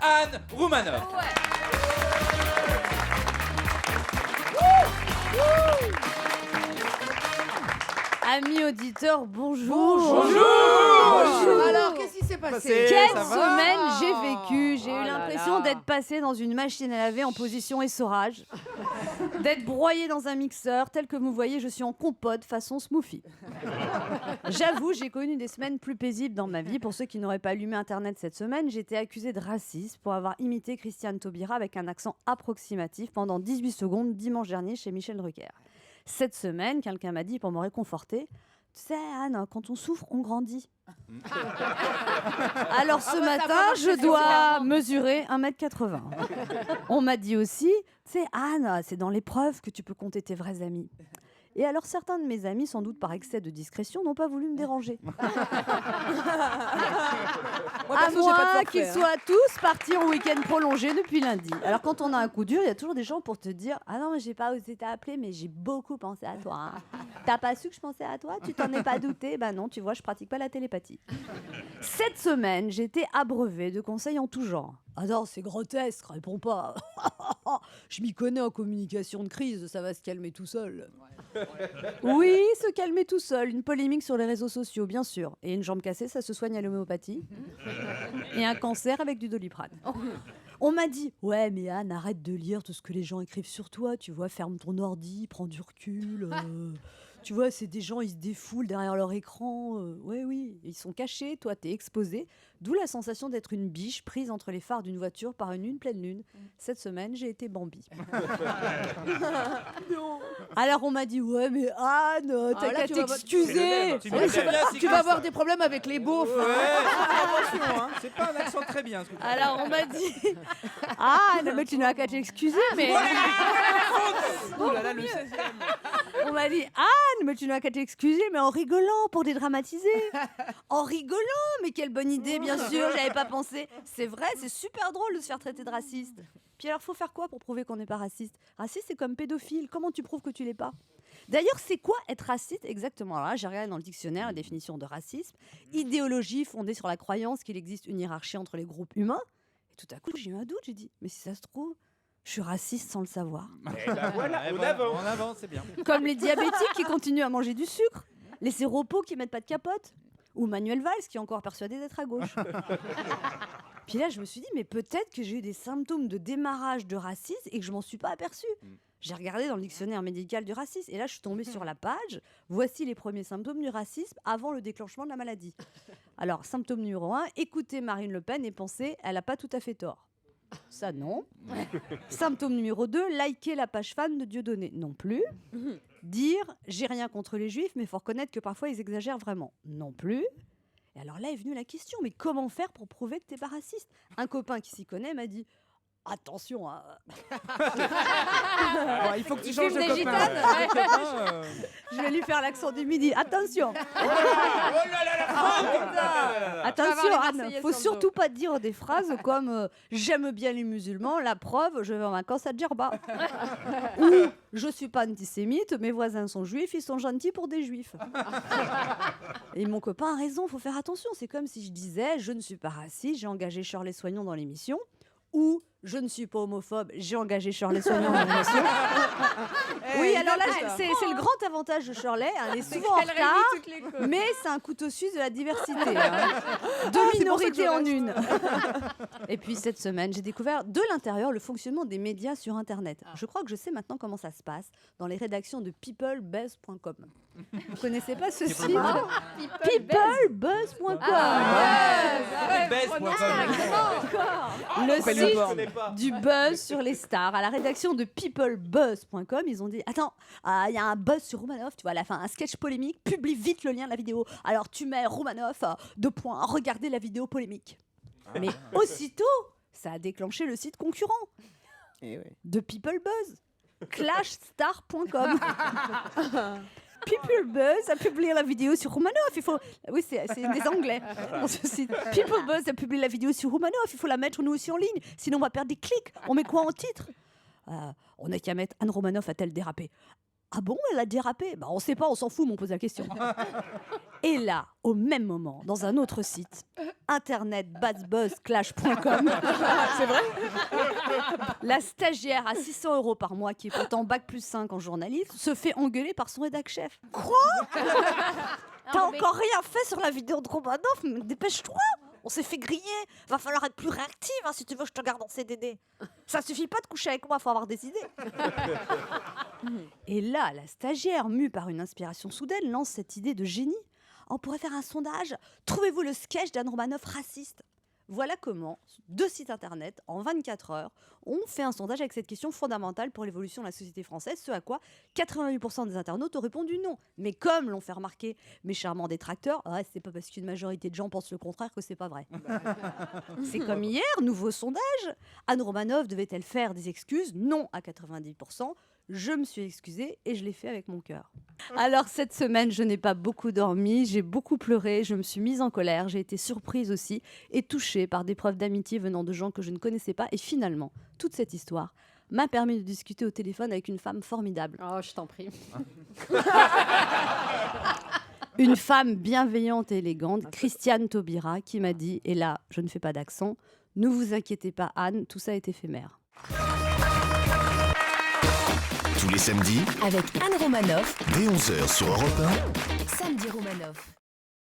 Anne Roumanoff. Amis auditeurs, bonjour. Bonjour. Alors, qu'est-ce qui s'est passé? Quelle ça va semaine j'ai vécu. J'ai eu Oh là l'impression là. d'être passée dans une machine à laver en position essorage, d'être broyée dans un mixeur. Tel que vous voyez, je suis en compote façon smoothie. J'avoue, j'ai connu des semaines plus paisibles dans ma vie. Pour ceux qui n'auraient pas allumé Internet cette semaine, j'ai été accusée de racisme pour avoir imité Christiane Taubira avec un accent approximatif pendant 18 secondes dimanche dernier chez Michel Drucker. Cette semaine, quelqu'un m'a dit pour me réconforter: tu sais, Anne, quand on souffre, on grandit. Alors ce matin, je dois mesurer 1m80. On m'a dit aussi, tu sais, Anne, c'est dans l'épreuve que tu peux compter tes vrais amis. Et alors certains de mes amis, sans doute par excès de discrétion, n'ont pas voulu me déranger. À moins qu'ils soient tous partis en week-end prolongé depuis lundi. Alors quand on a un coup dur, il y a toujours des gens pour te dire: ah non, mais j'ai pas osé t'appeler, mais j'ai beaucoup pensé à toi. Hein. T'as pas su que je pensais à toi? Tu t'en es pas douté? Ben non, tu vois, je pratique pas la télépathie. Cette semaine, j'ai été abreuvée de conseils en tout genre. Ah non, c'est grotesque, réponds pas. Je m'y connais en communication de crise, ça va se calmer tout seul. Oui, se calmer tout seul. Une polémique sur les réseaux sociaux, bien sûr. Et une jambe cassée, ça se soigne à l'homéopathie. Et un cancer avec du Doliprane. On m'a dit: ouais, mais Anne, arrête de lire tout ce que les gens écrivent sur toi. Tu vois, ferme ton ordi, prends du recul. Tu vois, c'est des gens, ils se défoulent derrière leur écran. Ouais, oui, ils sont cachés, toi, t'es exposé. D'où la sensation d'être une biche prise entre les phares d'une voiture par une lune pleine lune. Cette semaine, j'ai été Bambi. Alors on m'a dit: ouais, mais Anne, t'as qu'à t'excuser. Tu vas avoir des problèmes avec les beaufs. Attention, hein. C'est pas un accent très bien. Ce que tu fais. Alors on m'a dit: Anne, mais tu n'as qu'à t'excuser. Mais on m'a dit: Anne, mais tu n'as qu'à t'excuser, mais en rigolant pour dédramatiser. En rigolant, mais quelle bonne idée, bien sûr, j'avais pas pensé. C'est vrai, c'est super drôle de se faire traiter de raciste. Puis alors, faut faire quoi pour prouver qu'on n'est pas raciste? Raciste, c'est comme pédophile. Comment tu prouves que tu l'es pas? D'ailleurs, c'est quoi être raciste exactement? Alors là, j'ai regardé dans le dictionnaire la définition de racisme. Idéologie fondée sur la croyance qu'il existe une hiérarchie entre les groupes humains. Et tout à coup, j'ai eu un doute. J'ai dit: mais si ça se trouve, je suis raciste sans le savoir. Et ben voilà, on avance, c'est bien. Comme les diabétiques qui continuent à manger du sucre, les séropos qui mettent pas de capote, ou Manuel Valls qui est encore persuadé d'être à gauche. Puis là, je me suis dit: mais peut-être que j'ai eu des symptômes de démarrage de racisme et que je m'en suis pas aperçue. J'ai regardé dans le dictionnaire médical du racisme et là, je suis tombée sur la page. Voici les premiers symptômes du racisme avant le déclenchement de la maladie. Alors, symptôme numéro 1, écoutez Marine Le Pen et pensez: elle a pas tout à fait tort. Ça, non. Symptôme numéro 2, liker la page fan de Dieudonné. Non plus. Dire: j'ai rien contre les juifs, mais il faut reconnaître que parfois ils exagèrent vraiment. Non plus. Et alors là est venue la question: mais comment faire pour prouver que t'es pas raciste? Un copain qui s'y connaît m'a dit: attention, hein. Bon, il faut que tu changes de Filme des copain. gitanes. Je vais lui faire l'accent du midi. Attention. Attention, Anne, faut surtout pas dire des phrases comme j'aime bien les musulmans, la preuve, je vais en vacances à Djerba. Ou je suis pas antisémite, mes voisins sont juifs, ils sont gentils pour des juifs. Et mon copain a raison, faut faire attention. C'est comme si je disais: je ne suis pas raciste, j'ai engagé Shirley Soignon dans l'émission. Ou je ne suis pas homophobe, j'ai engagé Shirley Soignon dans l'émission. Oui, alors là, c'est le grand avantage de Shirley. Elle est souvent en retard, mais c'est un couteau suisse de la diversité. Hein. Deux minorités en une. Et puis cette semaine, j'ai découvert de l'intérieur le fonctionnement des médias sur Internet. Je crois que je sais maintenant comment ça se passe dans les rédactions de peoplebuzz.com. Vous connaissez pas ce site? Peoplebuzz.com. Le site du buzz sur les stars. À la rédaction de peoplebuzz.com, ils ont dit: attends, il y a un buzz sur Romanoff, tu vois, à la fin, un sketch polémique, publie vite le lien de la vidéo. Alors tu mets Romanoff, regardez la vidéo polémique. Mais aussitôt, ça a déclenché le site concurrent de Peoplebuzz, clashstar.com. Peoplebuzz a publié la vidéo sur Romanoff. Il faut... Oui, c'est des Anglais. Peoplebuzz a publié la vidéo sur Romanoff. Il faut la mettre nous aussi en ligne. Sinon, on va perdre des clics. On met quoi en titre? On n'a qu'à mettre: Anne Romanoff a-t-elle dérapé? Ah bon, elle a dérapé? Bah, on sait pas, on s'en fout, mais on pose la question. Et là, au même moment, dans un autre site, internetbadsbuzzclash.com, C'est vrai? la stagiaire à 600 € par mois, qui est pourtant bac+5 en journalisme, se fait engueuler par son rédac-chef. T'as encore rien fait sur la vidéo de Romanov, mais dépêche-toi. On s'est fait griller. Va falloir être plus réactive si tu veux que je te garde en CDD. Ça suffit pas de coucher avec moi, faut avoir des idées. Et là, la stagiaire, mue par une inspiration soudaine, lance cette idée de génie. On pourrait faire un sondage. Trouvez-vous le sketch d'Anne Romanoff raciste? Voilà comment, 2 sites internet, en 24 heures, ont fait un sondage avec cette question fondamentale pour l'évolution de la société française, ce à quoi 88% des internautes ont répondu non. Mais comme l'ont fait remarquer mes charmants détracteurs, c'est pas parce qu'une majorité de gens pensent le contraire que c'est pas vrai. C'est comme hier, nouveau sondage. Anne Romanoff devait-elle faire des excuses? Non à 90%. Je me suis excusée et je l'ai fait avec mon cœur. Alors cette semaine, je n'ai pas beaucoup dormi, j'ai beaucoup pleuré, je me suis mise en colère, j'ai été surprise aussi et touchée par des preuves d'amitié venant de gens que je ne connaissais pas. Et finalement, toute cette histoire m'a permis de discuter au téléphone avec une femme formidable. Oh, je t'en prie. Une femme bienveillante et élégante, Christiane Taubira, qui m'a dit, et là, je ne fais pas d'accent, ne vous inquiétez pas Anne, tout ça est éphémère. Tous les samedis, avec Anne Romanoff, dès 11h sur Europe 1. Samedi Romanoff.